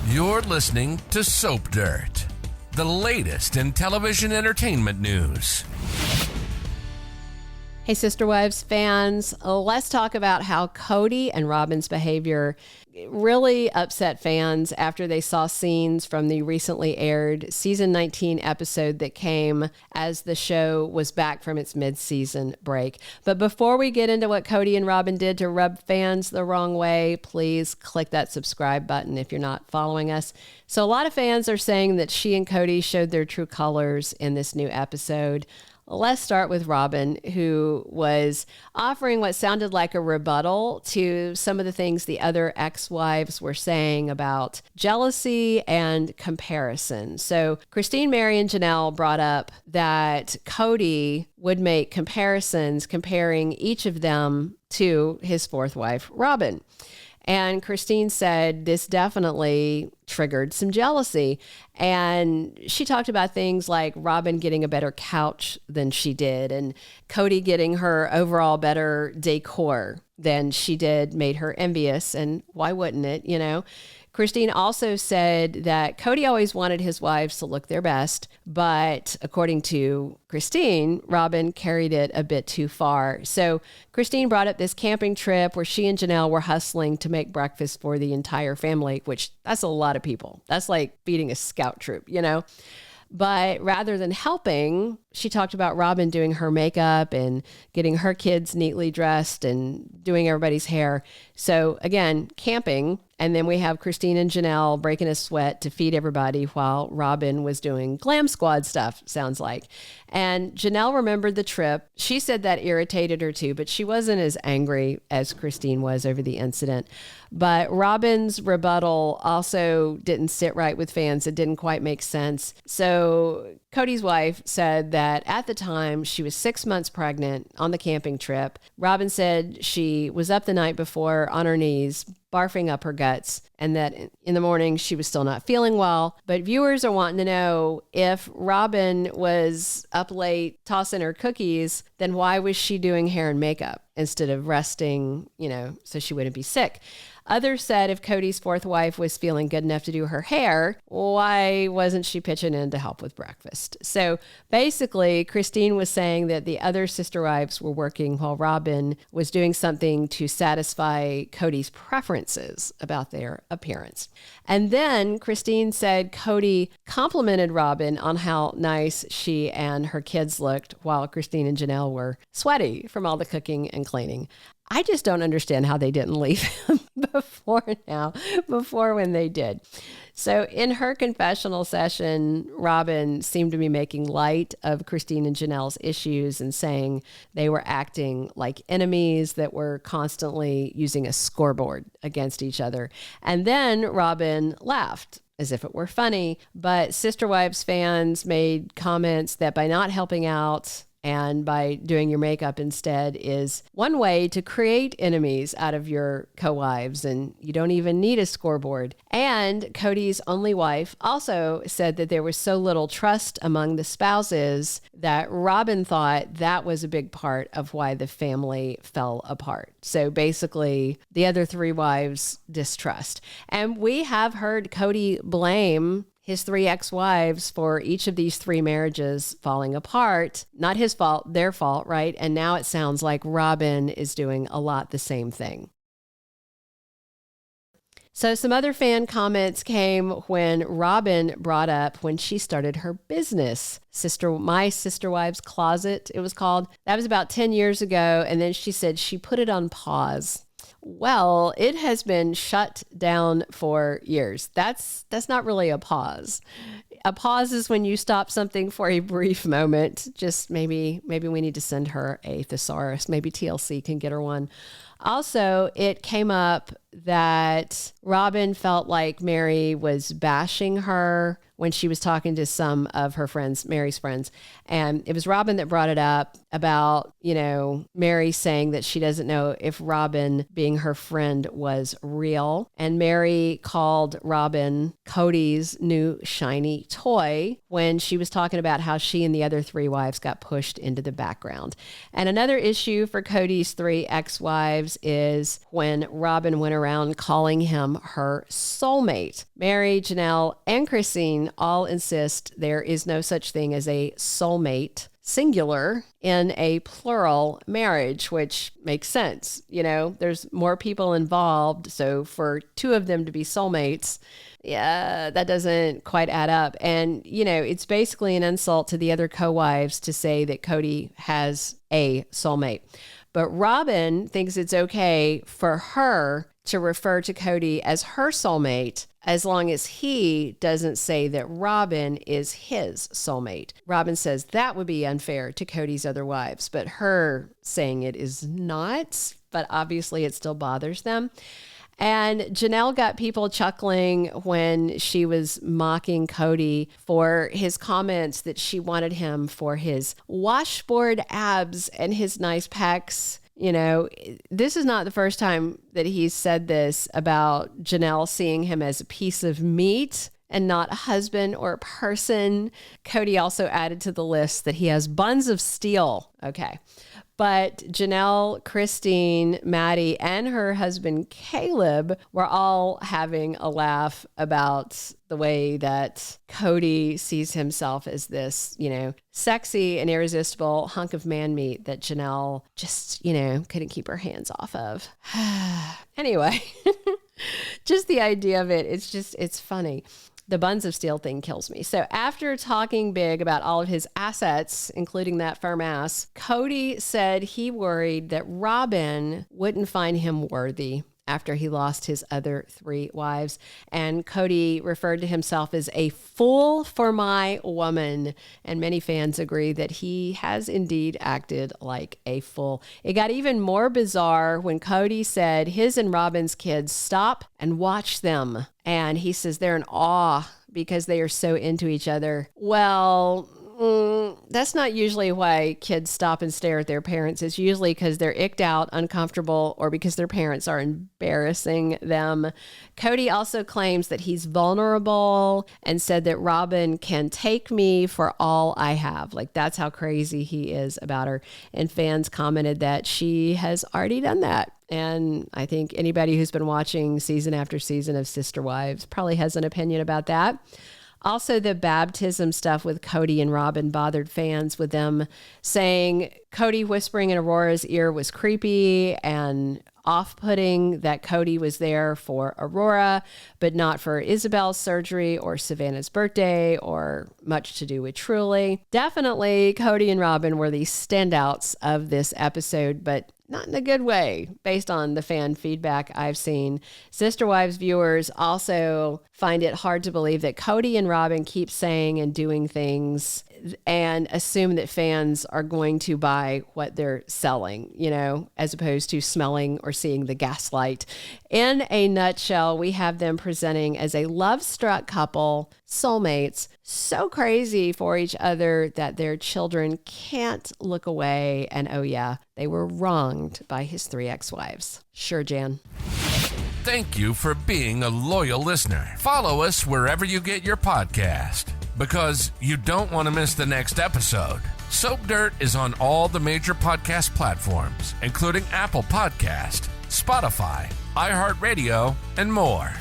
You're listening to Soap Dirt, the latest in television entertainment news. Hey, Sister Wives fans, let's talk about how Kody and Robyn's behavior really upset fans after they saw scenes from the recently aired season 19 episode that came as the show was back from its mid-season break. But before we get into what Kody and Robyn did to rub fans the wrong way, please click that subscribe button if you're not following us. So a lot of fans are saying that she and Kody showed their true colors in this new episode. Let's start with Robyn, who was offering what sounded like a rebuttal to some of the things the other ex-wives were saying about jealousy and comparison. So Christine, Meri, and Janelle brought up that Kody would make comparisons comparing each of them to his fourth wife, Robyn. And Christine said this definitely triggered some jealousy. And she talked about things like Robyn getting a better couch than she did, and Kody getting her overall better decor than she did made her envious. And why wouldn't it, you know? Christine also said that Kody always wanted his wives to look their best, but according to Christine, Robyn carried it a bit too far. So Christine brought up this camping trip where she and Janelle were hustling to make breakfast for the entire family, which that's a lot of people. That's like feeding a scout troop, you know? But rather than helping, she talked about Robyn doing her makeup and getting her kids neatly dressed and doing everybody's hair. So again, camping. And then we have Christine and Janelle breaking a sweat to feed everybody while Robyn was doing glam squad stuff, sounds like. And Janelle remembered the trip. She said that irritated her too, but she wasn't as angry as Christine was over the incident. But Robyn's rebuttal also didn't sit right with fans. It didn't quite make sense. So Kody's wife said that at the time she was 6 months pregnant on the camping trip. Robyn said she was up the night before on her knees, barfing up her guts, and that in the morning she was still not feeling well. But viewers are wanting to know if Robyn was up late tossing her cookies, then why was she doing hair and makeup instead of resting, you know, so she wouldn't be sick? Others said if Kody's fourth wife was feeling good enough to do her hair, why wasn't she pitching in to help with breakfast? So basically, Christine was saying that the other sister wives were working while Robyn was doing something to satisfy Kody's preferences about their appearance. And then Christine said Kody complimented Robyn on how nice she and her kids looked while Christine and Janelle were sweaty from all the cooking and cleaning. I just don't understand how they didn't leave him before when they did. So in her confessional session, Robyn seemed to be making light of Christine and Janelle's issues and saying they were acting like enemies that were constantly using a scoreboard against each other. And then Robyn laughed as if it were funny, but Sister Wives fans made comments that by not helping out and by doing your makeup instead is one way to create enemies out of your co-wives, and you don't even need a scoreboard. And Kody's only wife also said that there was so little trust among the spouses that Robyn thought that was a big part of why the family fell apart. So basically, the other three wives distrust. And we have heard Kody blame his three ex-wives for each of these three marriages falling apart. Not his fault, their fault, right? And now it sounds like Robyn is doing a lot the same thing. So some other fan comments came when Robyn brought up when she started her business, My Sister Wives Closet, it was called. That was about 10 years ago. And then she said she put it on pause. Well, it has been shut down for years. That's not really a pause. A pause is when you stop something for a brief moment. Just maybe we need to send her a thesaurus. Maybe TLC can get her one. Also, it came up that Robyn felt like Meri was bashing her when she was talking to some of her friends, Meri's friends. And it was Robyn that brought it up about, Meri saying that she doesn't know if Robyn being her friend was real. And Meri called Robyn Kody's new shiny toy when she was talking about how she and the other 3 wives got pushed into the background. And another issue for Kody's 3 ex-wives is when Robyn went around calling him her soulmate. Meri, Janelle, and Christine all insist there is no such thing as a soulmate, singular, in a plural marriage, which makes sense. You know, there's more people involved. So for 2 of them to be soulmates, yeah, that doesn't quite add up. And, you know, it's basically an insult to the other co-wives to say that Kody has a soulmate. But Robyn thinks it's okay for her to refer to Kody as her soulmate as long as he doesn't say that Robyn is his soulmate. Robyn says that would be unfair to Kody's other wives, but her saying it is not, but obviously it still bothers them. And Janelle got people chuckling when she was mocking Kody for his comments that she wanted him for his washboard abs and his nice pecs. You know, this is not the first time that he's said this about Janelle seeing him as a piece of meat and not a husband or a person. Kody also added to the list that he has buns of steel. Okay. But Janelle, Christine, Maddie, and her husband, Caleb, were all having a laugh about the way that Kody sees himself as this, you know, sexy and irresistible hunk of man meat that Janelle just, you know, couldn't keep her hands off of. Anyway, just the idea of it, it's funny. The buns of steel thing kills me. So after talking big about all of his assets, including that firm ass, Kody said he worried that Robyn wouldn't find him worthy after he lost his other 3 wives. And Kody referred to himself as a fool for my woman. And many fans agree that he has indeed acted like a fool. It got even more bizarre when Kody said his and Robyn's kids stop and watch them. And he says they're in awe because they are so into each other. Well, that's not usually why kids stop and stare at their parents. It's usually because they're icked out, uncomfortable, or because their parents are embarrassing them. Kody also claims that he's vulnerable and said that Robyn can take me for all I have. Like, that's how crazy he is about her. And fans commented that she has already done that. And I think anybody who's been watching season after season of Sister Wives probably has an opinion about that. Also, the baptism stuff with Kody and Robyn bothered fans, with them saying Kody whispering in Aurora's ear was creepy and off-putting, that Kody was there for Aurora, but not for Isabel's surgery or Savannah's birthday or much to do with Truly. Definitely, Kody and Robyn were the standouts of this episode, but not in a good way, based on the fan feedback I've seen. Sister Wives viewers also find it hard to believe that Kody and Robyn keep saying and doing things and assume that fans are going to buy what they're selling, you know, as opposed to smelling or seeing the gaslight. In a nutshell, we have them presenting as a love-struck couple, soulmates, so crazy for each other that their children can't look away. And oh yeah, they were wronged by his 3 ex-wives. Sure, Jan. Thank you for being a loyal listener. Follow us wherever you get your podcast, because you don't want to miss the next episode. Soap Dirt is on all the major podcast platforms, including Apple Podcast, Spotify, iHeartRadio, and more.